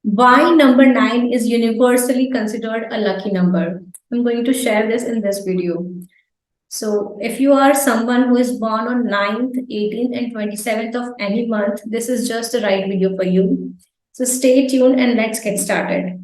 Why number 9 is universally considered a lucky number? I'm going to share this in this video. So, if you are someone who is born on 9th, 18th, and 27th of any month, this is just the right video for you. So, stay tuned and let's get started.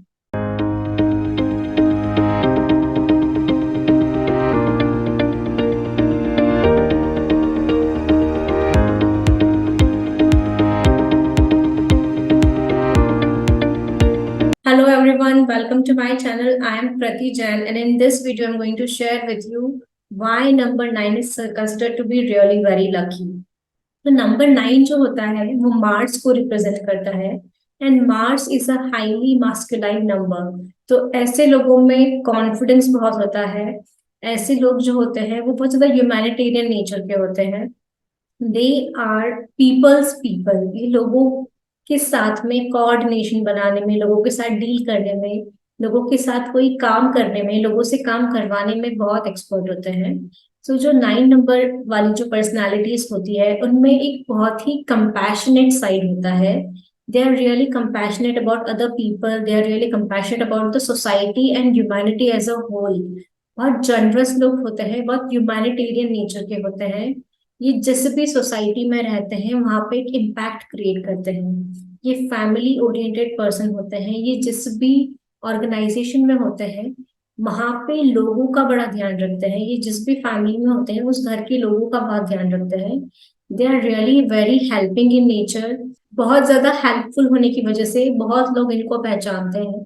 Hello everyone, welcome to my channel. I am Prati Jain, and in this video I'm going to share with you why number 9 is considered to be really very lucky. तो number 9 जो होता है वो Mars को represent करता है and Mars is a highly masculine number. तो ऐसे लोगों में कॉन्फिडेंस बहुत होता है। ऐसे लोग जो होते हैं वो बहुत ज्यादा ह्यूमैनिटेरियन नेचर के होते हैं। They are peoples people. ये लोगों के साथ में कोऑर्डिनेशन बनाने में, लोगों के साथ डील करने में, लोगों के साथ कोई काम करने में, लोगों से काम करवाने में बहुत एक्सपर्ट होते हैं। सो जो 9 नंबर वाली जो पर्सनालिटीज होती है उनमें एक बहुत ही कंपैशनेट साइड होता है। They are really compassionate about other people, they are really compassionate about the society and humanity as a whole. बहुत जनरस लोग होते हैं, बहुत ह्यूमैनिटेरियन नेचर के होते हैं। ये जिस भी सोसाइटी में रहते हैं वहां पे एक इम्पैक्ट क्रिएट करते हैं। ये फैमिली ओरिएंटेड पर्सन होते हैं। ये जिस भी ऑर्गेनाइजेशन में होते हैं वहां पे लोगों का बड़ा ध्यान रखते हैं। ये जिस भी फैमिली में होते हैं उस घर के लोगों का बहुत ध्यान रखते हैं। They are really very helping in nature. बहुत ज्यादा हेल्पफुल होने की वजह से बहुत लोग इनको पहचानते हैं।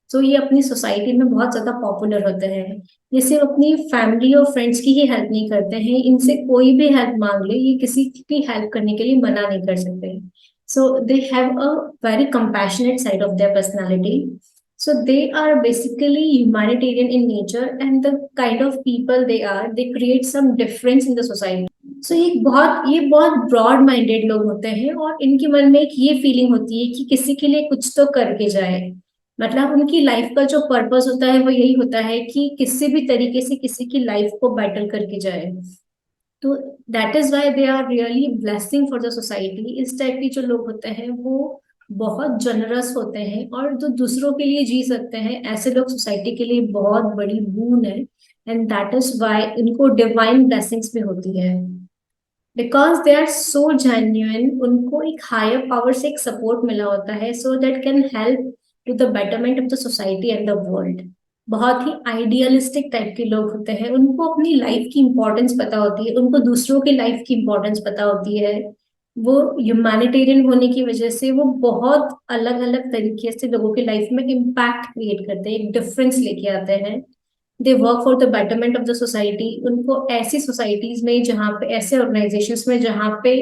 तो ये अपनी सोसाइटी में बहुत ज्यादा पॉपुलर होते हैं। ये सिर्फ अपनी फैमिली और फ्रेंड्स की ही हेल्प नहीं करते हैं, इनसे कोई भी हेल्प मांग ले ये किसी की हेल्प करने के लिए मना नहीं कर सकते। So they have a very compassionate side of their personality. So they are basically humanitarian in nature, and the kind of people they are, they create some difference in the society. So ये बहुत broad minded लोग होते हैं और इनके मन में एक ये फीलिंग होती है कि किसी के लिए कुछ तो करके जाए। मतलब उनकी लाइफ का जो पर्पस होता है वो यही होता है कि किसी भी तरीके से किसी की लाइफ को बेटर करके जाए। तो that is why they are really blessing for the society. इस टाइप के जो लोग होते हैं वो बहुत जनरस होते हैं और जो दूसरों के लिए जी सकते हैं, ऐसे लोग सोसाइटी के लिए बहुत बड़ी बून है। एंड दैट इज वाई इनको डिवाइन ब्लेसिंग्स भी होती है। Because they are so genuine, उनको एक हायर पावर से एक सपोर्ट मिला होता है so that can help to the betterment of the society and the world. बहुत ही आइडियलिस्टिक टाइप के लोग होते हैं। उनको अपनी लाइफ की इंपॉर्टेंस पता होती है, उनको दूसरों की लाइफ की इंपॉर्टेंस पता होती है। वो ह्यूमैनिटेरियन होने की वजह से वो बहुत अलग अलग तरीके से लोगों की लाइफ में इम्पैक्ट क्रिएट करते हैं, एक डिफरेंस लेके आते हैं। They work for the betterment of the society. उनको ऐसी सोसाइटीज में, जहाँ पे ऐसे ऑर्गेनाइजेशंस में जहाँ पे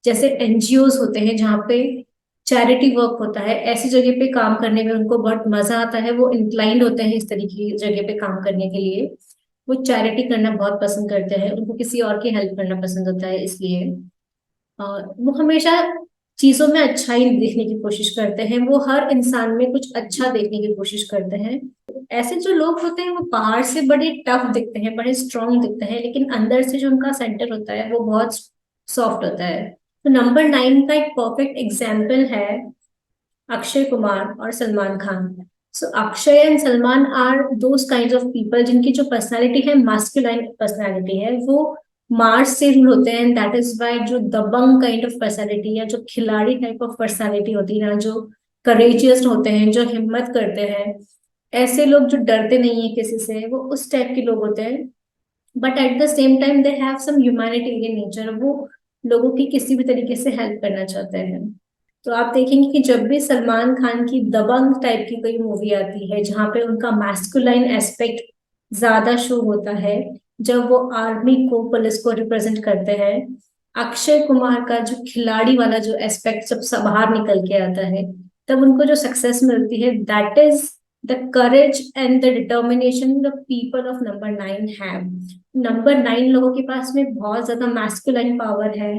जैसे एनजीओज होते हैं, जहाँ पे चैरिटी वर्क होता है, ऐसी जगह पे काम करने में उनको बहुत मजा आता है। वो इंक्लाइंड होते हैं इस तरीके की जगह पे काम करने के लिए। वो चैरिटी करना बहुत पसंद करते हैं, उनको किसी और की हेल्प करना पसंद होता है। इसलिए वो हमेशा चीजों में अच्छाई देखने की कोशिश करते हैं। वो हर इंसान में कुछ अच्छा देखने की कोशिश करते हैं। ऐसे जो लोग होते हैं वो बाहर से बड़े टफ दिखते हैं, बड़े स्ट्रांग दिखते हैं, लेकिन अंदर से जो उनका सेंटर होता है वो बहुत सॉफ्ट होता है। तो नंबर 9 का एक परफेक्ट एग्जाम्पल है अक्षय कुमार और Salman Khan. So Akshay and Salman are those kind of people जिनकी जो पर्सनालिटी है, मास्कुलाइन पर्सनालिटी है, वो मार्स से रूल होते हैं। दैट इज वाई जो दबंग काइंड ऑफ पर्सनालिटी या जो खिलाड़ी टाइप ऑफ पर्सनालिटी होती है ना, जो करेजियस होते हैं, जो हिम्मत करते हैं, ऐसे लोग जो डरते नहीं है किसी से, वो उस टाइप के लोग होते हैं। But at the same time they have some humanitarian nature. वो लोगों की किसी भी तरीके से हेल्प करना चाहते हैं। तो आप देखेंगे कि जब भी सलमान खान की दबंग टाइप की कोई मूवी आती है जहाँ पे उनका मैस्कुलाइन एस्पेक्ट ज्यादा शो होता है, जब वो आर्मी को, पुलिस को रिप्रेजेंट करते हैं, अक्षय कुमार का जो खिलाड़ी वाला जो एस्पेक्ट जब सब बाहर निकल के आता है, तब उनको जो सक्सेस मिलती है, that is the courage and the determination the people of number 9 have. Number 9 लोगों के पास में बहुत ज्यादा मैस्कुलाइन पावर है।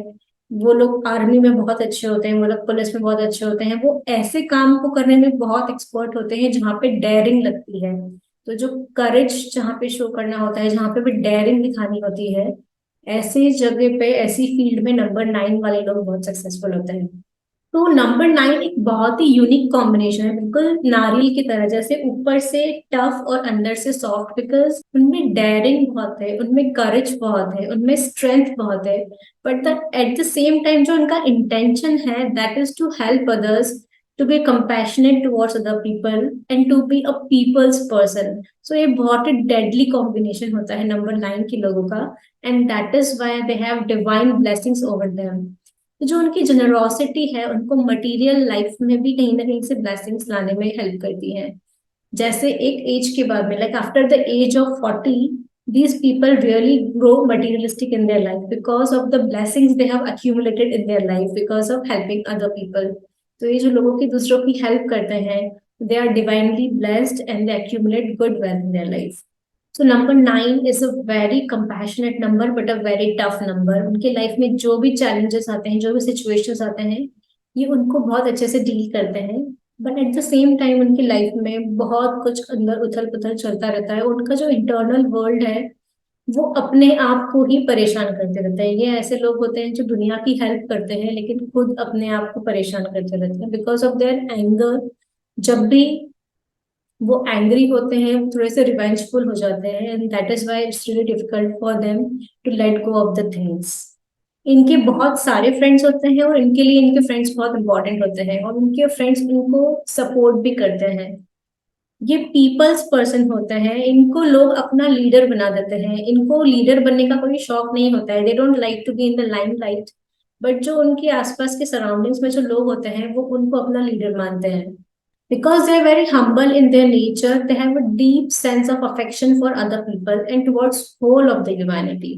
वो लोग आर्मी में बहुत अच्छे होते हैं, वो लोग पुलिस में बहुत अच्छे होते हैं। वो ऐसे काम को करने में बहुत एक्सपर्ट होते हैं जहाँ पे डेयरिंग लगती है। तो जो करेज जहाँ पे शो करना होता है, जहाँ पे भी डेयरिंग दिखानी होती है, ऐसी जगह पे, ऐसी फील्ड में नंबर 9 वाले लोग बहुत सक्सेसफुल होते हैं। तो नंबर 9 एक बहुत ही यूनिक कॉम्बिनेशन है, बिल्कुल नारियल की तरह, जैसे ऊपर से टफ और अंदर से सॉफ्ट, बिकॉज उनमें डेयरिंग बहुत है, उनमें करेज बहुत है, उनमें स्ट्रेंथ बहुत है, but the at the same time जो उनका इंटेंशन है that is to help others, to be compassionate towards other people and to be a people's person. So ये बहुत ही डेडली कॉम्बिनेशन होता है नंबर 9 के लोगों का, and that is why they have divine blessings over them. जो उनकी generosity है उनको मटेरियल लाइफ में भी कहीं ना कहीं से ब्लेसिंग्स लाने में हेल्प करती है। जैसे एक एज के बाद में, like after the age of 40, these people really grow materialistic in their life because of the blessings they have accumulated in their life because of helping other people। तो ये जो लोगों की दूसरों की हेल्प करते हैं, they are divinely blessed and they accumulate good wealth in their life। So number 9 is a very compassionate number but a very tough number। उनके लाइफ में जो भी challenges आते हैं, जो भी situations आते हैं, ये उनको बहुत अच्छे से डील करते हैं, but at the same time उनकी लाइफ में बहुत कुछ अंदर उथल पुथल चलता रहता है। उनका जो इंटरनल वर्ल्ड है वो अपने आप को ही परेशान करते रहते हैं। ये ऐसे लोग होते हैं जो दुनिया की हेल्प करते हैं लेकिन खुद अपने आप को परेशान करते रहते हैं बिकॉज ऑफ देयर एंगर। जब भी वो एंग्री होते हैं, थोड़े से रिवेंजफुल हो जाते हैं, and that is why it's really difficult for them to let go of the things. इनके बहुत सारे फ्रेंड्स होते हैं और इनके लिए इनके फ्रेंड्स बहुत इंपॉर्टेंट होते हैं और उनके फ्रेंड्स इनको सपोर्ट भी करते हैं। ये पीपल्स पर्सन होते हैं, इनको लोग अपना लीडर बना देते हैं। इनको लीडर बनने का कोई शौक नहीं होता है, they don't like to be in the limelight, but जो उनके आसपास के सराउंडिंग्स में जो लोग होते हैं वो उनको अपना लीडर मानते हैं। Because they are very humble in their nature, they have a deep sense of affection for other people and towards whole of the humanity।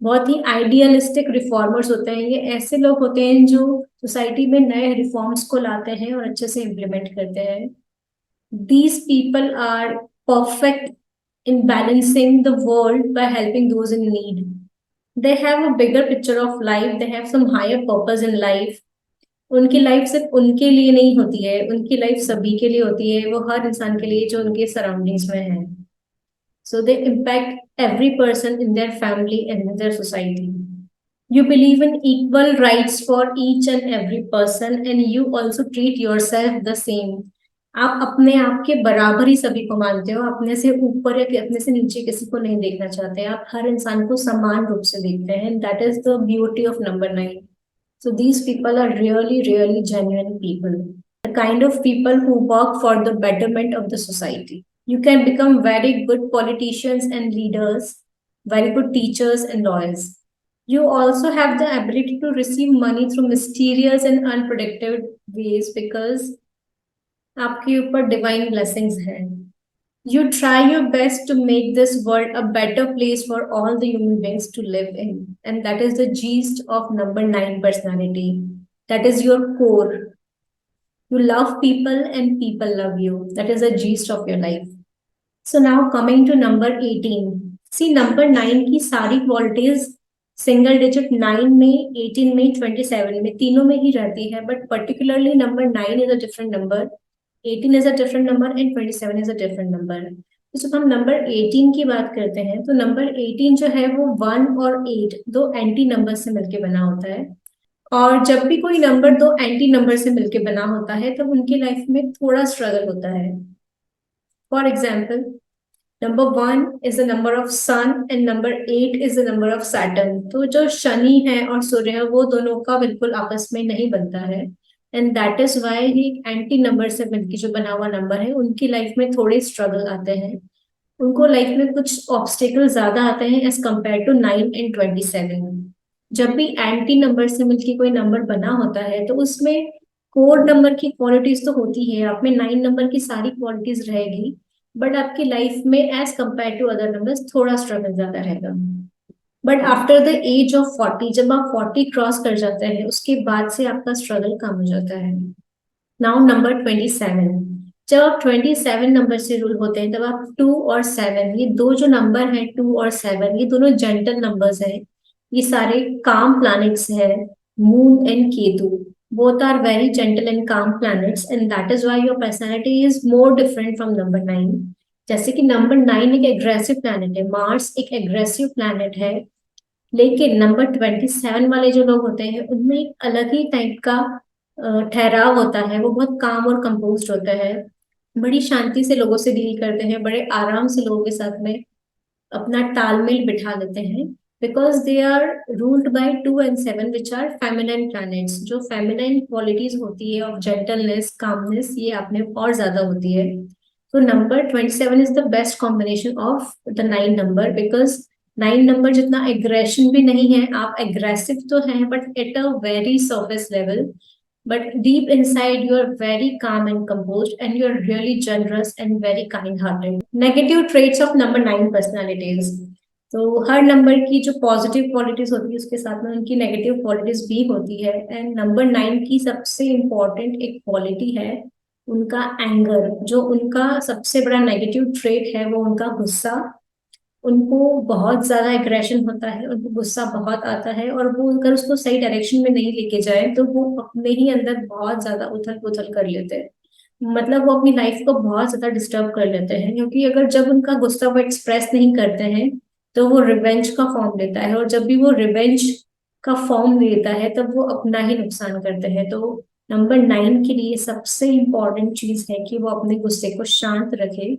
बहुत ही आइडियलिस्टिक रिफॉर्मर्स होते हैं। ये ऐसे लोग होते हैं जो सोसाइटी में नए रिफॉर्म्स को लाते हैं और अच्छे से इम्प्लीमेंट करते हैं। These people are perfect in balancing the world by helping those in need। They have a bigger picture of life, they have some higher purpose in life। उनकी लाइफ सिर्फ उनके लिए नहीं होती है, उनकी लाइफ सभी के लिए होती है, वो हर इंसान के लिए जो उनके सराउंडिंग्स में है। So they impact every person in their family and in their society. You believe in equal rights for each and every person and you also treat yourself the same. आप अपने आप के बराबर ही सभी को मानते हो, अपने से ऊपर या अपने से नीचे किसी को नहीं देखना चाहते। आप हर इंसान को समान रूप से देखते हैं, that is the beauty of number 9। So these people are really, really genuine people, the kind of people who work for the betterment of the society. You can become very good politicians and leaders, very good teachers and lawyers. You also have the ability to receive money through mysterious and unpredictable ways because आपके ऊपर divine blessings हैं। You try your best to make this world a better place for all the human beings to live in. And that is the gist of number 9 personality. That is your core. You love people and people love you. That is the gist of your life. So now coming to number 18. See, number 9 की सारी qualities single digit 9 में, 18 में, 27 में, तीनों में ही रहती है, but particularly number 9 is a different number, 18 is a different number and 27 is a different number। तो जब हम नंबर 18 की बात करते हैं तो नंबर 18 जो है वो 1 और 8 दो एंटी नंबर से मिलके बना होता है। और जब भी कोई नंबर दो एंटी नंबर से मिलके बना होता है तब उनकी लाइफ में थोड़ा स्ट्रगल होता है। For example, number 1 is the number of sun and number 8 is the number of Saturn। तो जो शनि है और सूर्य है वो दोनों का बिल्कुल आपस में नहीं बनता है, and that is why he anti number से मिलकर जो बना हुआ नंबर है उनकी लाइफ में थोड़े स्ट्रगल आते हैं। उनको लाइफ में कुछ ऑब्स्टिकल ज्यादा आते हैं एज कम्पेयर टू 9 एंड 27। जब भी एंटी नंबर से मिलकर कोई नंबर बना होता है तो उसमें कोर नंबर की क्वालिटीज तो होती है, आप में 9 नंबर की सारी क्वालिटीज रहेगी, बट आपकी लाइफ में as compare to other numbers थोड़ा स्ट्रगल ज्यादा रहेगा। But after the age of 40, जब आप 40 क्रॉस कर जाते हैं उसके बाद से आपका स्ट्रगल कम हो जाता है। Now number 27। जब आप 27 नंबर से रूल होते हैं तब आप 2 और 7, ये दो जो नंबर हैं 2 और 7, ये दोनों जेंटल नंबर्स हैं। ये सारे काम प्लैनेट्स हैं, moon and Ketu. Both are very gentle and calm planets and that is why your personality is more different from number 9। जैसे कि नंबर 9 एक एग्रेसिव प्लैनेट है, मार्स एक एग्रेसिव प्लैनेट है, लेकिन नंबर 27 वाले जो लोग होते हैं उनमें एक अलग ही टाइप का ठहराव होता है, वो बहुत काम और कंपोज्ड होता है, बड़ी शांति से लोगों से डील करते हैं, बड़े आराम से लोगों के साथ में अपना तालमेल बिठा लेते हैं, because they are ruled by 2 and 7 which are feminine planets. जो फेमिनाइन क्वालिटीज होती है ऑफ जेंटलनेस, कामनेस, ये आप में और ज्यादा होती है। तो number 27 is the best combination of the 9 number, because 9 number जितना एग्रेशन भी नहीं है, आप एग्रेसिव तो हैं but at a very surface level, but deep inside you are very calm and composed, and you are really generous and very kind hearted. Negative traits of number 9 personalities। तो हर number की जो positive qualities होती है उसके साथ में उनकी negative qualities भी होती है, एंड नंबर 9 की सबसे इम्पोर्टेंट एक क्वालिटी है उनका एंगर। जो उनका सबसे बड़ा नेगेटिव ट्रेट है वो उनका गुस्सा। उनको बहुत ज्यादा एग्रेशन होता है, उनको गुस्सा बहुत आता है, और वो अगर उसको सही डायरेक्शन में नहीं लेके जाए तो वो अपने ही अंदर बहुत ज्यादा उथल पुथल कर लेते हैं। मतलब वो अपनी लाइफ को बहुत ज्यादा डिस्टर्ब कर लेते हैं, क्योंकि अगर जब उनका गुस्सा वो एक्सप्रेस नहीं करते हैं तो वो रिवेंज का फॉर्म लेता है, और जब भी वो रिवेंज का फॉर्म लेता है तब वो अपना ही नुकसान करते हैं। तो नंबर 9 के लिए सबसे इम्पोर्टेंट चीज है कि वो अपने गुस्से को शांत रखे।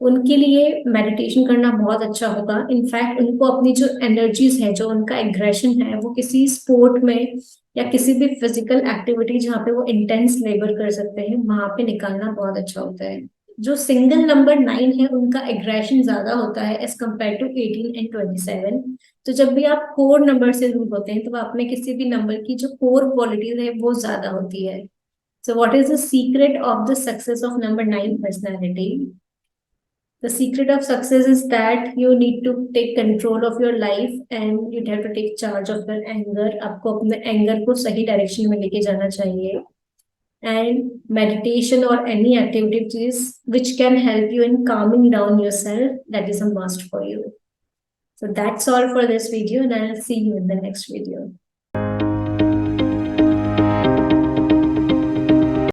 उनके लिए मेडिटेशन करना बहुत अच्छा होगा। इनफैक्ट उनको अपनी जो एनर्जीज है, जो उनका एग्रेशन है, वो किसी स्पोर्ट में या किसी भी फिजिकल एक्टिविटी जहाँ पे वो इंटेंस लेबर कर सकते हैं वहां पे निकालना बहुत अच्छा होता है। जो सिंगल नंबर 9 है उनका एग्रेशन ज्यादा होता है एज कम्पेयर टू 18 and 27। तो जब भी आप कोर नंबर से रूल होते हैं तो आप में किसी भी नंबर की जो कोर क्वालिटीज है वो ज्यादा होती है। So what is the secret of the success of number 9 personality? The secret of success is that you need to take control of your life and you'd have to take charge of your anger. आपको अपने anger को सही direction में लेके जाना चाहिए, and meditation or any activities which can help you in calming down yourself, that is a must for you. So that's all for this video, and I'll see you in the next video.